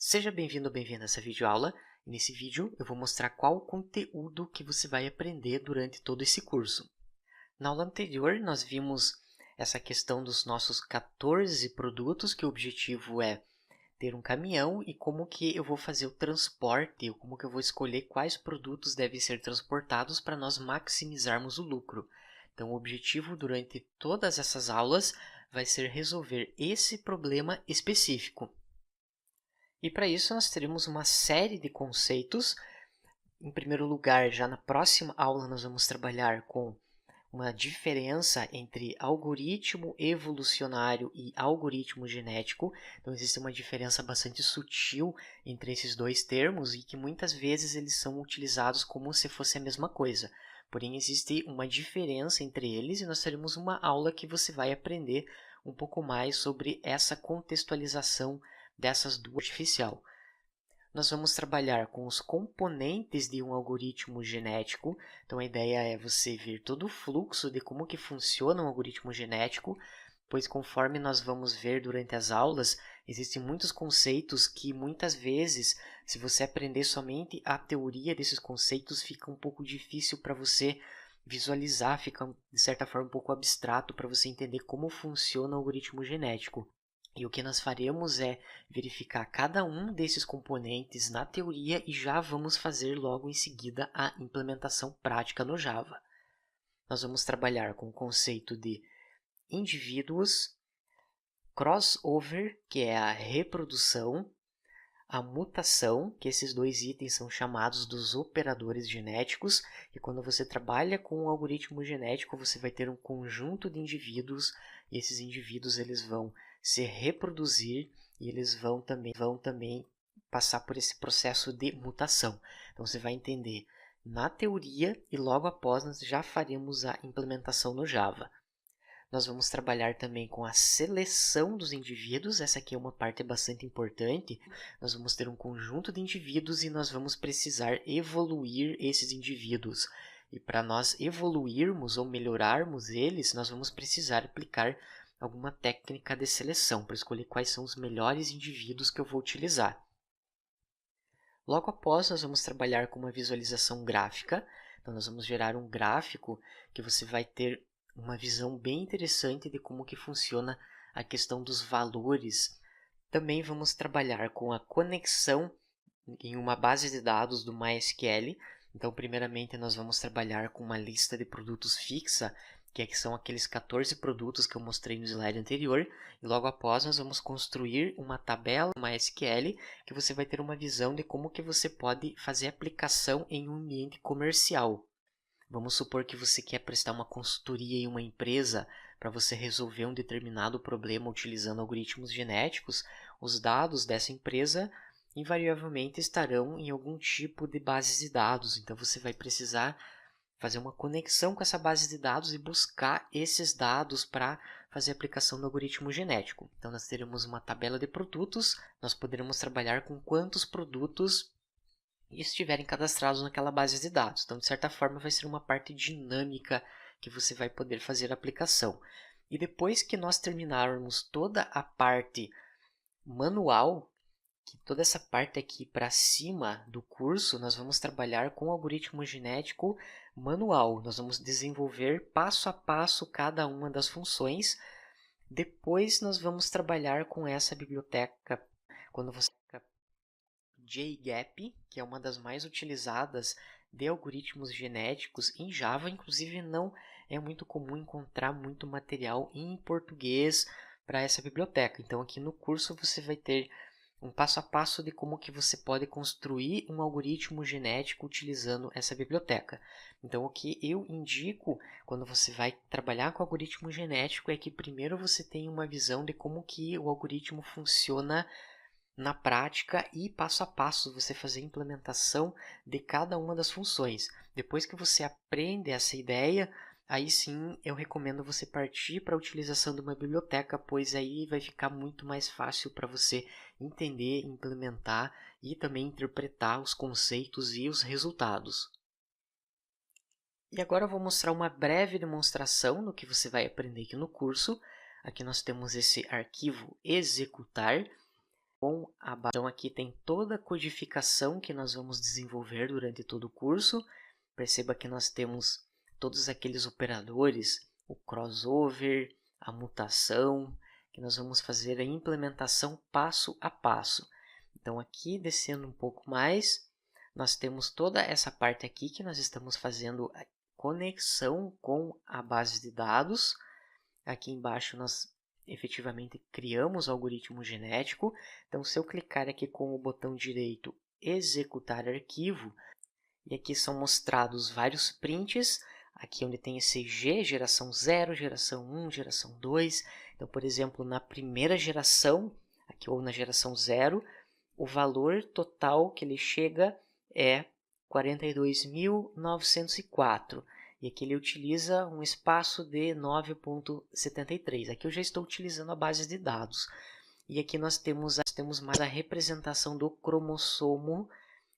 Seja bem-vindo ou bem-vinda a essa videoaula. E nesse vídeo eu vou mostrar qual o conteúdo que você vai aprender durante todo esse curso. Na aula anterior nós vimos essa questão dos nossos 14 produtos, que o objetivo é ter um caminhão e como que eu vou fazer o transporte, ou como que eu vou escolher quais produtos devem ser transportados para nós maximizarmos o lucro. Então o objetivo durante todas essas aulas vai ser resolver esse problema específico. E para isso nós teremos uma série de conceitos. Em primeiro lugar, já na próxima aula nós vamos trabalhar com uma diferença entre algoritmo evolucionário e algoritmo genético. Então existe uma diferença bastante sutil entre esses dois termos e que muitas vezes eles são utilizados como se fosse a mesma coisa. Porém existe uma diferença entre eles e nós teremos uma aula que você vai aprender um pouco mais sobre essa contextualização dessas duas artificial. Nós vamos trabalhar com os componentes de um algoritmo genético. Então a ideia é você ver todo o fluxo de como que funciona um algoritmo genético, pois conforme nós vamos ver durante as aulas, existem muitos conceitos que muitas vezes, se você aprender somente a teoria desses conceitos, fica um pouco difícil para você visualizar, fica de certa forma um pouco abstrato para você entender como funciona o algoritmo genético. E o que nós faremos é verificar cada um desses componentes na teoria e já vamos fazer logo em seguida a implementação prática no Java. Nós vamos trabalhar com o conceito de indivíduos, crossover, que é a reprodução, a mutação, que esses dois itens são chamados dos operadores genéticos, e quando você trabalha com um algoritmo genético, você vai ter um conjunto de indivíduos, e esses indivíduos eles vão se reproduzir e eles vão também passar por esse processo de mutação. Então você vai entender na teoria e logo após nós já faremos a implementação no Java. Nós vamos trabalhar também com a seleção dos indivíduos. Essa aqui é uma parte bastante importante. Nós vamos ter um conjunto de indivíduos e nós vamos precisar evoluir esses indivíduos. E para nós evoluirmos ou melhorarmos eles, nós vamos precisar aplicar alguma técnica de seleção para escolher quais são os melhores indivíduos que eu vou utilizar. Logo após, nós vamos trabalhar com uma visualização gráfica. Então, nós vamos gerar um gráfico que você vai ter uma visão bem interessante de como que funciona a questão dos valores. Também vamos trabalhar com a conexão em uma base de dados do MySQL. Então, primeiramente, nós vamos trabalhar com uma lista de produtos fixa, que são aqueles 14 produtos que eu mostrei no slide anterior. E logo após, nós vamos construir uma tabela MySQL, que você vai ter uma visão de como que você pode fazer aplicação em um ambiente comercial. Vamos supor que você quer prestar uma consultoria em uma empresa para você resolver um determinado problema utilizando algoritmos genéticos. Os dados dessa empresa invariavelmente estarão em algum tipo de base de dados. Então você vai precisar fazer uma conexão com essa base de dados e buscar esses dados para fazer a aplicação do algoritmo genético. Então nós teremos uma tabela de produtos, nós poderemos trabalhar com quantos produtos estiverem cadastrados naquela base de dados. Então, de certa forma, vai ser uma parte dinâmica que você vai poder fazer a aplicação. E depois que nós terminarmos toda a parte manual, que toda essa parte aqui para cima do curso, nós vamos trabalhar com o algoritmo genético manual. Nós vamos desenvolver passo a passo cada uma das funções. Depois nós vamos trabalhar com essa biblioteca, quando você JGAP, que é uma das mais utilizadas de algoritmos genéticos em Java. Inclusive não é muito comum encontrar muito material em português para essa biblioteca. Então aqui no curso você vai ter um passo a passo de como que você pode construir um algoritmo genético utilizando essa biblioteca. Então o que eu indico quando você vai trabalhar com algoritmo genético é que primeiro você tenha uma visão de como que o algoritmo funciona na prática e passo a passo você fazer a implementação de cada uma das funções. Depois que você aprende essa ideia, aí sim eu recomendo você partir para a utilização de uma biblioteca, pois aí vai ficar muito mais fácil para você entender, implementar e também interpretar os conceitos e os resultados. E agora eu vou mostrar uma breve demonstração do que você vai aprender aqui no curso. Aqui nós temos esse arquivo executar. com a base. Então aqui tem toda a codificação que nós vamos desenvolver durante todo o curso. Perceba que nós temos todos aqueles operadores, o crossover, a mutação, que nós vamos fazer a implementação passo a passo. Então aqui, descendo um pouco mais, nós temos toda essa parte aqui que nós estamos fazendo a conexão com a base de dados. Aqui embaixo nós efetivamente criamos o algoritmo genético. Então, se eu clicar aqui com o botão direito, executar arquivo, e aqui são mostrados vários prints, aqui onde tem esse G, geração 0, geração 1, geração 2. Então, por exemplo, na primeira geração, aqui ou na geração 0, o valor total que ele chega é 42.904. E aqui ele utiliza um espaço de 9.73. Aqui eu já estou utilizando a base de dados. E aqui nós temos mais a representação do cromossomo,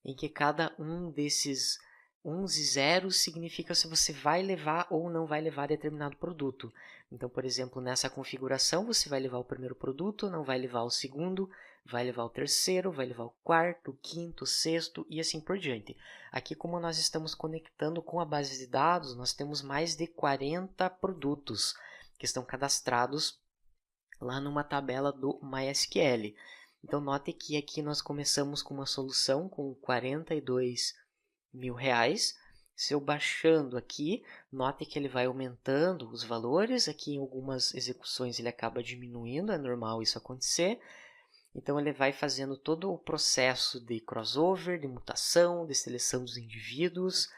em que cada um desses uns e zeros significa se você vai levar ou não vai levar determinado produto. Então, por exemplo, nessa configuração você vai levar o primeiro produto, não vai levar o segundo, vai levar o terceiro, vai levar o quarto, o quinto, o sexto e assim por diante. Aqui, como nós estamos conectando com a base de dados, nós temos mais de 40 produtos que estão cadastrados lá numa tabela do MySQL. Então, note que aqui nós começamos com uma solução com R$42.000. Se eu baixando aqui, note que ele vai aumentando os valores. Aqui em algumas execuções ele acaba diminuindo, é normal isso acontecer. Então, ele vai fazendo todo o processo de crossover, de mutação, de seleção dos indivíduos,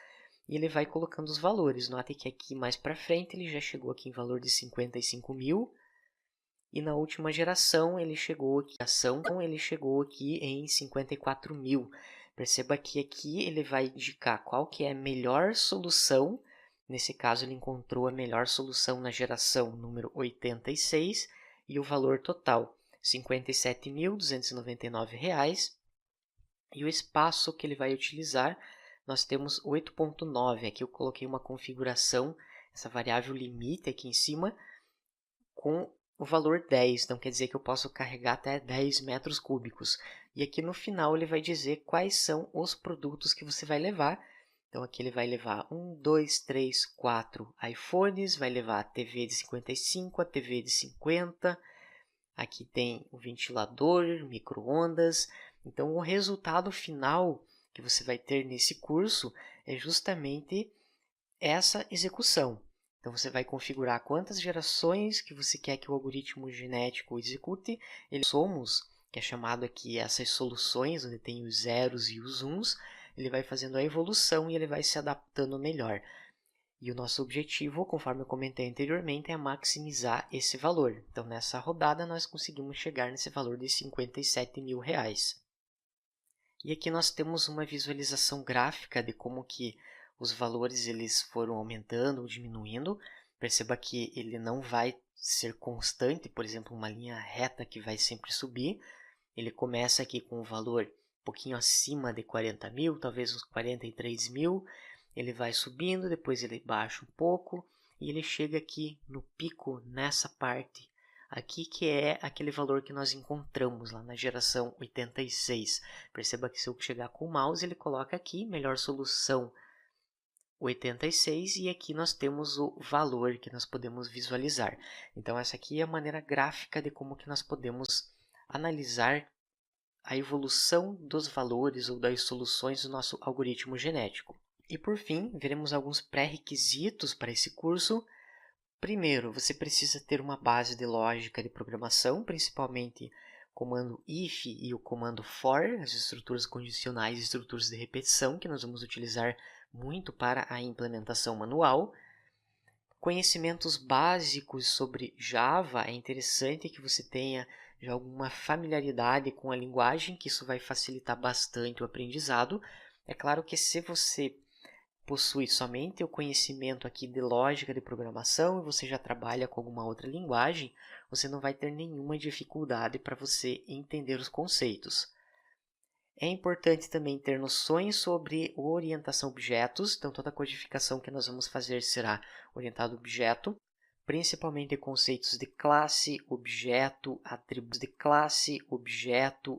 e ele vai colocando os valores. Note que aqui mais para frente ele já chegou aqui em valor de 55.000, e na última geração ele chegou aqui em 54.000. Perceba que aqui ele vai indicar qual que é a melhor solução. Nesse caso, ele encontrou a melhor solução na geração número 86 e o valor total R$ 57.299. E o espaço que ele vai utilizar, nós temos 8.9. Aqui eu coloquei uma configuração, essa variável limite aqui em cima, com o valor 10. Então, quer dizer que eu posso carregar até 10 metros cúbicos. E aqui no final ele vai dizer quais são os produtos que você vai levar. Então, aqui ele vai levar 1, 2, 3, 4 iPhones, vai levar a TV de 55, a TV de 50. Aqui tem o ventilador, micro-ondas. Então, o resultado final que você vai ter nesse curso é justamente essa execução. Então, você vai configurar quantas gerações que você quer que o algoritmo genético execute. Que é chamado aqui essas soluções, onde tem os zeros e os uns. Ele vai fazendo a evolução e ele vai se adaptando melhor. E o nosso objetivo, conforme eu comentei anteriormente, é maximizar esse valor. Então, nessa rodada, nós conseguimos chegar nesse valor de R$ 57.000. E aqui nós temos uma visualização gráfica de como que os valores eles foram aumentando ou diminuindo. Perceba que ele não vai ser constante, por exemplo, uma linha reta que vai sempre subir. Ele começa aqui com um valor um pouquinho acima de 40.000, talvez uns 43.000. Ele vai subindo, depois ele baixa um pouco e ele chega aqui no pico, nessa parte aqui, que é aquele valor que nós encontramos lá na geração 86. Perceba que se eu chegar com o mouse, ele coloca aqui, melhor solução 86, e aqui nós temos o valor que nós podemos visualizar. Então, essa aqui é a maneira gráfica de como que nós podemos analisar a evolução dos valores ou das soluções do nosso algoritmo genético. E por fim, veremos alguns pré-requisitos para esse curso. Primeiro, você precisa ter uma base de lógica de programação, principalmente o comando if e o comando for, as estruturas condicionais e estruturas de repetição, que nós vamos utilizar muito para a implementação manual. Conhecimentos básicos sobre Java, é interessante que você tenha já alguma familiaridade com a linguagem, que isso vai facilitar bastante o aprendizado. É claro que se você possui somente o conhecimento aqui de lógica de programação e você já trabalha com alguma outra linguagem, você não vai ter nenhuma dificuldade para você entender os conceitos. É importante também ter noções sobre orientação a objetos, então toda a codificação que nós vamos fazer será orientada a objeto. principalmente conceitos de classe, objeto,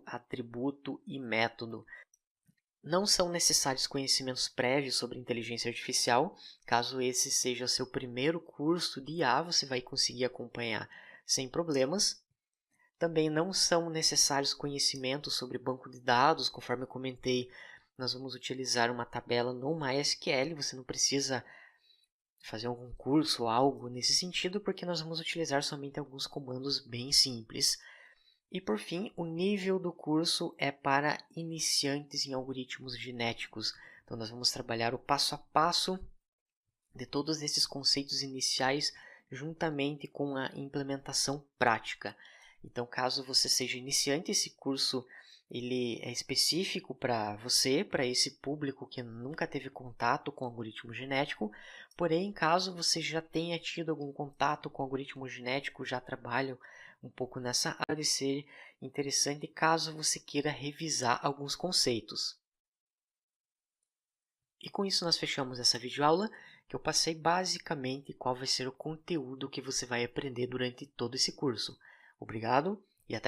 atributo e método. Não são necessários conhecimentos prévios sobre inteligência artificial. Caso esse seja seu primeiro curso de IA, você vai conseguir acompanhar sem problemas. Também não são necessários conhecimentos sobre banco de dados, conforme eu comentei, nós vamos utilizar uma tabela no MySQL, você não precisa fazer algum curso ou algo nesse sentido, porque nós vamos utilizar somente alguns comandos bem simples. E por fim, o nível do curso é para iniciantes em algoritmos genéticos. Então nós vamos trabalhar o passo a passo de todos esses conceitos iniciais juntamente com a implementação prática. Então, caso você seja iniciante, esse curso ele é específico para você, para esse público que nunca teve contato com algoritmo genético. Porém, caso você já tenha tido algum contato com algoritmo genético, já trabalha um pouco nessa área, de ser interessante caso você queira revisar alguns conceitos. E com isso nós fechamos essa videoaula, que eu passei basicamente qual vai ser o conteúdo que você vai aprender durante todo esse curso. Obrigado e até a próxima!